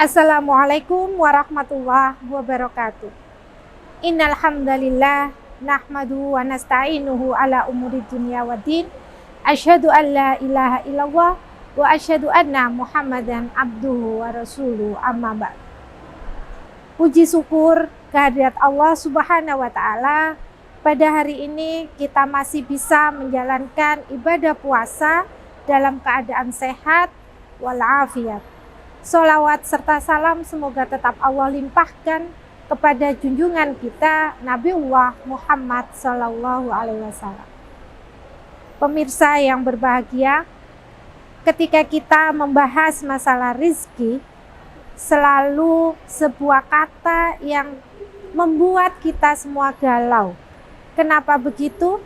Assalamualaikum warahmatullahi wabarakatuh. Innal hamdalillah nahmadu wa nasta'inuhu ala umuri dunya waddin. Asyhadu an la ilaha illallah wa asyhadu anna Muhammadan abduhu wa rasuluhu amma ba'd. Puji syukur kehadirat Allah Subhanahu wa taala, pada hari ini kita masih bisa menjalankan ibadah puasa dalam keadaan sehat walafiat. Sholawat serta salam semoga tetap Allah limpahkan kepada junjungan kita Nabiullah Muhammad Sallallahu Alaihi Wasallam. Pemirsa yang berbahagia, ketika kita membahas masalah rizki, selalu sebuah kata yang membuat kita semua galau. Kenapa begitu?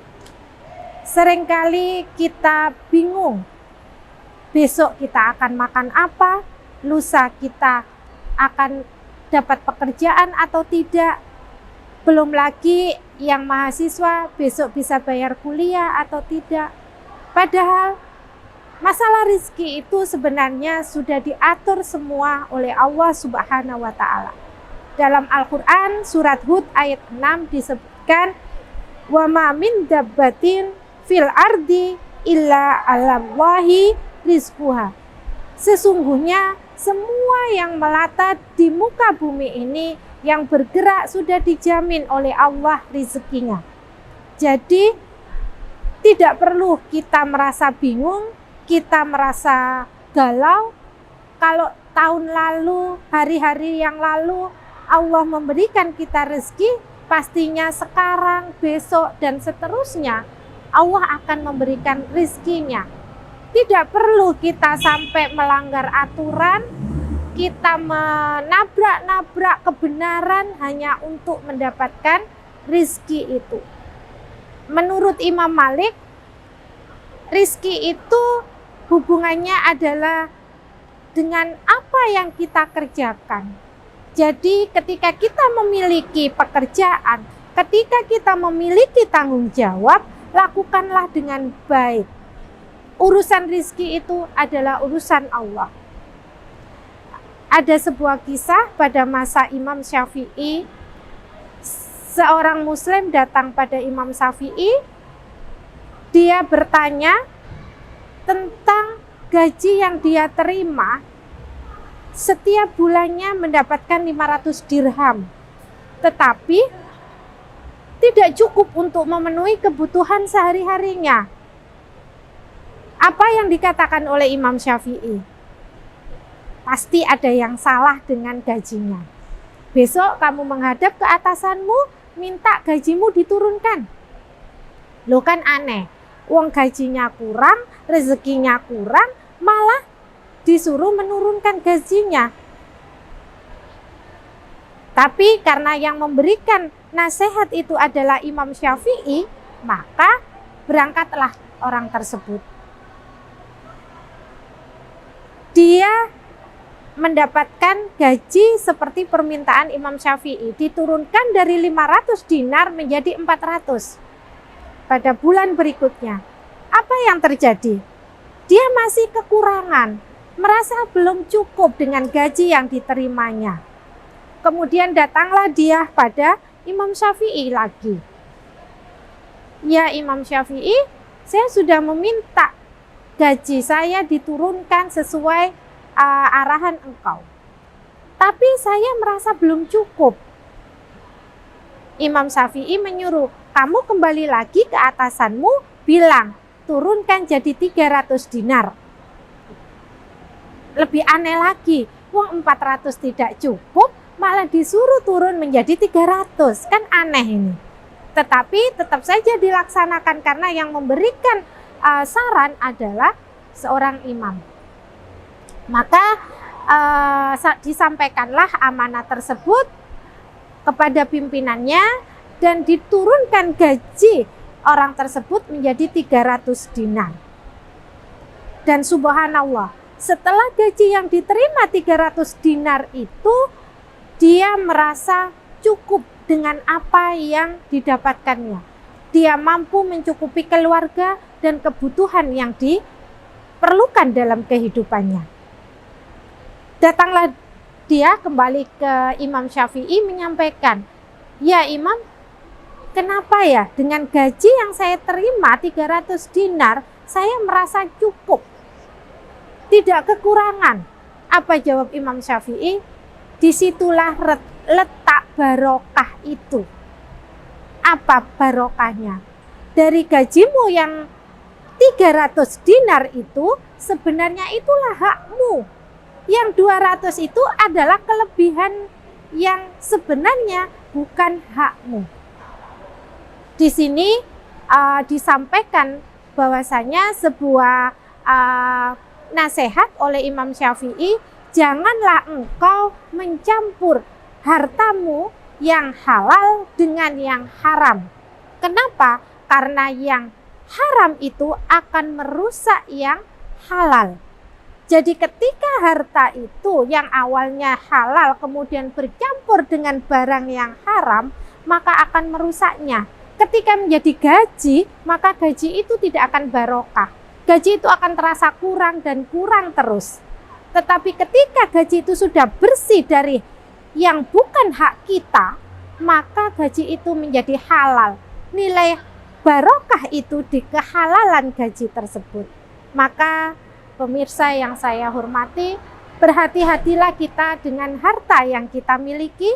Seringkali kita bingung, besok kita akan makan apa, lusa kita akan dapat pekerjaan atau tidak. Belum lagi yang mahasiswa besok bisa bayar kuliah atau tidak. Padahal masalah rezeki itu sebenarnya sudah diatur semua oleh Allah Subhanahu wa taala. Dalam Al-Qur'an surat Hud ayat 6 disebutkan, "Wa ma min dabbatin fil ardi illa 'alallahi rizquha." Sesungguhnya semua yang melata di muka bumi ini yang bergerak sudah dijamin oleh Allah rezekinya. Jadi tidak perlu kita merasa bingung, kita merasa galau. Kalau tahun lalu, hari-hari yang lalu Allah memberikan kita rezeki, pastinya sekarang, besok, dan seterusnya Allah akan memberikan rezekinya. Tidak perlu kita sampai melanggar aturan, kita menabrak-nabrak kebenaran hanya untuk mendapatkan rizki itu. Menurut Imam Malik, rizki itu hubungannya adalah dengan apa yang kita kerjakan. Jadi ketika kita memiliki pekerjaan, ketika kita memiliki tanggung jawab, lakukanlah dengan baik. Urusan rizki itu adalah urusan Allah. Ada sebuah kisah pada masa Imam Syafi'i. Seorang muslim datang pada Imam Syafi'i. Dia bertanya tentang gaji yang dia terima. Setiap bulannya mendapatkan 500 dirham. Tetapi tidak cukup untuk memenuhi kebutuhan sehari-harinya. Apa yang dikatakan oleh Imam Syafi'i? Pasti ada yang salah dengan gajinya. Besok kamu menghadap ke atasanmu, minta gajimu diturunkan. Loh, kan aneh. Uang gajinya kurang, rezekinya kurang, malah disuruh menurunkan gajinya. Tapi karena yang memberikan nasihat itu adalah Imam Syafi'i, maka berangkatlah orang tersebut. Dia mendapatkan gaji seperti permintaan Imam Syafi'i, diturunkan dari 500 dinar menjadi 400 pada bulan berikutnya. Apa yang terjadi? Dia masih kekurangan, merasa belum cukup dengan gaji yang diterimanya. Kemudian datanglah dia pada Imam Syafi'i lagi. Ya Imam Syafi'i, saya sudah meminta gaji saya diturunkan sesuai arahan engkau. Tapi saya merasa belum cukup. Imam Syafi'i menyuruh, kamu kembali lagi ke atasanmu, bilang, turunkan jadi 300 dinar. Lebih aneh lagi, uang 400 tidak cukup, malah disuruh turun menjadi 300. Kan aneh ini. Tetapi tetap saja dilaksanakan karena yang memberikan saran adalah seorang imam. Maka disampaikanlah amanah tersebut kepada pimpinannya dan diturunkan gaji orang tersebut menjadi 300 dinar. Dan subhanallah, setelah gaji yang diterima 300 dinar itu, dia merasa cukup dengan apa yang didapatkannya. Dia mampu mencukupi keluarga dan kebutuhan yang diperlukan dalam kehidupannya. Datanglah dia kembali ke Imam Syafi'i menyampaikan, "Ya Imam, kenapa ya dengan gaji yang saya terima 300 dinar, saya merasa cukup, tidak kekurangan." Apa jawab Imam Syafi'i? Disitulah letak barokah itu. Apa barokahnya? Dari gajimu yang 300 dinar itu sebenarnya itulah hakmu. Yang 200 itu adalah kelebihan yang sebenarnya bukan hakmu. Di sini disampaikan bahwasanya sebuah nasihat oleh Imam Syafi'i, janganlah engkau mencampur hartamu yang halal dengan yang haram. Kenapa? Karena yang haram itu akan merusak yang halal. Jadi ketika harta itu yang awalnya halal kemudian bercampur dengan barang yang haram, maka akan merusaknya. Ketika menjadi gaji, maka gaji itu tidak akan barokah. Gaji itu akan terasa kurang dan kurang terus. Tetapi ketika gaji itu sudah bersih dari yang bukan hak kita, maka gaji itu menjadi halal. Nilai barokah itu di kehalalan gaji tersebut. Maka pemirsa yang saya hormati, berhati-hatilah kita dengan harta yang kita miliki,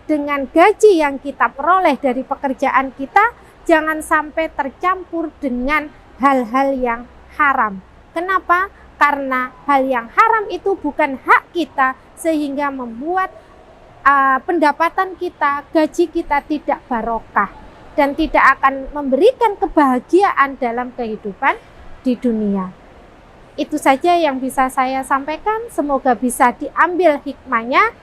dengan gaji yang kita peroleh dari pekerjaan kita, jangan sampai tercampur dengan hal-hal yang haram. Kenapa? Karena hal yang haram itu bukan hak kita, sehingga membuat pendapatan kita, gaji kita tidak barokah dan tidak akan memberikan kebahagiaan dalam kehidupan di dunia. Itu saja yang bisa saya sampaikan, semoga bisa diambil hikmahnya.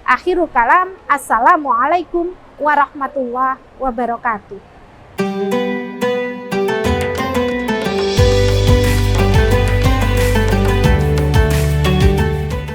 Akhirul kalam, assalamualaikum warahmatullahi wabarakatuh.